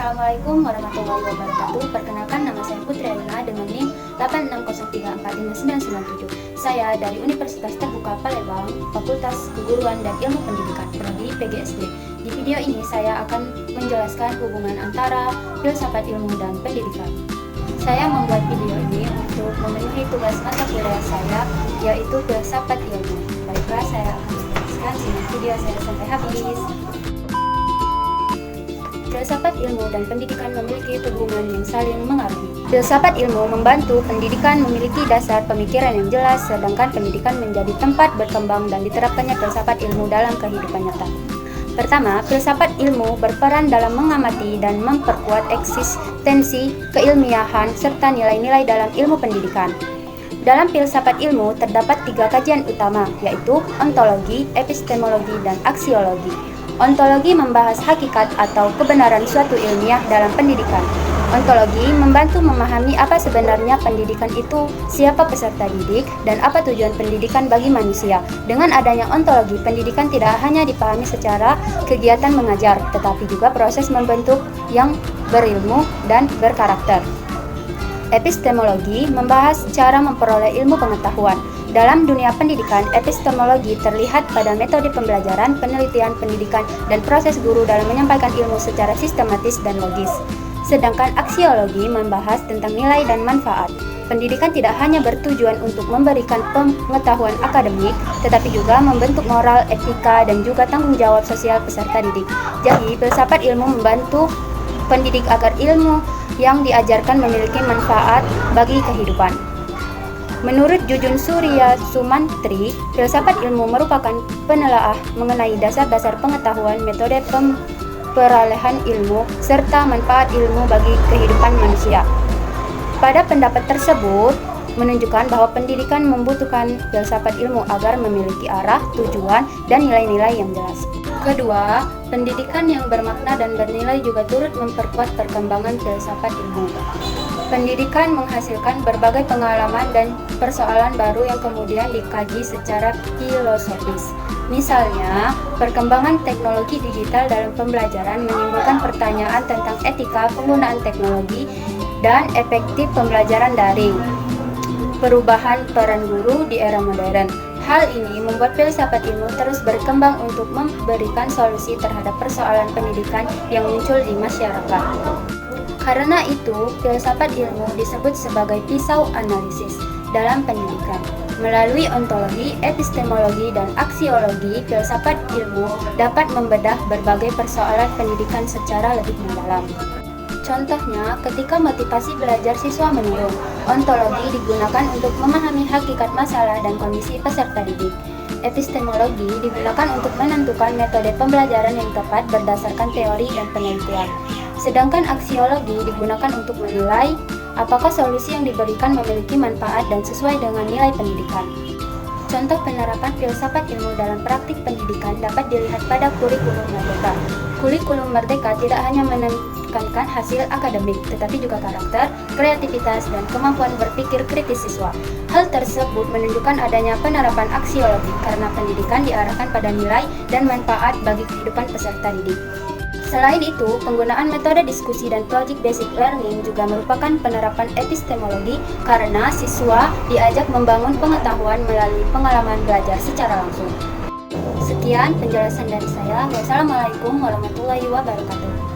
Assalamualaikum warahmatullahi wabarakatuh. Perkenalkan, nama saya Putri Alina dengan NIM 860345997. Saya dari Universitas Terbuka Palembang, Fakultas Keguruan dan Ilmu Pendidikan, Prodi PGSD. Di video ini saya akan menjelaskan hubungan antara filsafat ilmu dan pendidikan. Saya membuat video ini untuk memenuhi tugas mata kuliah saya, yaitu filsafat ilmu. Baiklah, saya akan menjelaskan, simak video saya sampai habis. Filsafat ilmu dan pendidikan memiliki hubungan yang saling mengaruhi. Filsafat ilmu membantu pendidikan memiliki dasar pemikiran yang jelas, sedangkan pendidikan menjadi tempat berkembang dan diterapkannya filsafat ilmu dalam kehidupan nyata. Pertama, filsafat ilmu berperan dalam mengamati dan memperkuat eksistensi keilmiahan serta nilai-nilai dalam ilmu pendidikan. Dalam filsafat ilmu terdapat 3 kajian utama, yaitu ontologi, epistemologi, dan aksiologi. Ontologi membahas hakikat atau kebenaran suatu ilmiah dalam pendidikan. Ontologi membantu memahami apa sebenarnya pendidikan itu, siapa peserta didik, dan apa tujuan pendidikan bagi manusia. Dengan adanya ontologi, pendidikan tidak hanya dipahami secara kegiatan mengajar, tetapi juga proses membentuk yang berilmu dan berkarakter. Epistemologi membahas cara memperoleh ilmu pengetahuan. Dalam dunia pendidikan, epistemologi terlihat pada metode pembelajaran, penelitian, pendidikan, dan proses guru dalam menyampaikan ilmu secara sistematis dan logis. Sedangkan aksiologi membahas tentang nilai dan manfaat. Pendidikan tidak hanya bertujuan untuk memberikan pengetahuan akademik, tetapi juga membentuk moral, etika, dan juga tanggung jawab sosial peserta didik. Jadi, filsafat ilmu membantu pendidik agar ilmu yang diajarkan memiliki manfaat bagi kehidupan. Menurut Jujun Surya Sumantri, filsafat ilmu merupakan penelaah mengenai dasar-dasar pengetahuan, metode perolehan ilmu, serta manfaat ilmu bagi kehidupan manusia. Pada pendapat tersebut, menunjukkan bahwa pendidikan membutuhkan filsafat ilmu agar memiliki arah, tujuan, dan nilai-nilai yang jelas. Kedua, pendidikan yang bermakna dan bernilai juga turut memperkuat perkembangan filsafat ilmu. Pendidikan menghasilkan berbagai pengalaman dan persoalan baru yang kemudian dikaji secara filosofis. Misalnya, perkembangan teknologi digital dalam pembelajaran menimbulkan pertanyaan tentang etika penggunaan teknologi dan efektif pembelajaran daring. Perubahan peran guru di era modern. Hal ini membuat filsafat ilmu terus berkembang untuk memberikan solusi terhadap persoalan pendidikan yang muncul di masyarakat. Karena itu, filsafat ilmu disebut sebagai pisau analisis dalam pendidikan. Melalui ontologi, epistemologi, dan aksiologi, filsafat ilmu dapat membedah berbagai persoalan pendidikan secara lebih mendalam. Contohnya, ketika motivasi belajar siswa menurun, ontologi digunakan untuk memahami hakikat masalah dan kondisi peserta didik. Epistemologi digunakan untuk menentukan metode pembelajaran yang tepat berdasarkan teori dan penelitian. Sedangkan aksiologi digunakan untuk menilai apakah solusi yang diberikan memiliki manfaat dan sesuai dengan nilai pendidikan. Contoh penerapan filsafat ilmu dalam praktik pendidikan dapat dilihat pada kurikulum merdeka. Kurikulum merdeka tidak hanya menekankan hasil akademik, tetapi juga karakter, kreativitas, dan kemampuan berpikir kritis siswa. Hal tersebut menunjukkan adanya penerapan aksiologi karena pendidikan diarahkan pada nilai dan manfaat bagi kehidupan peserta didik. Selain itu, penggunaan metode diskusi dan project basic learning juga merupakan penerapan epistemologi karena siswa diajak membangun pengetahuan melalui pengalaman belajar secara langsung. Sekian penjelasan dari saya. Wassalamualaikum warahmatullahi wabarakatuh.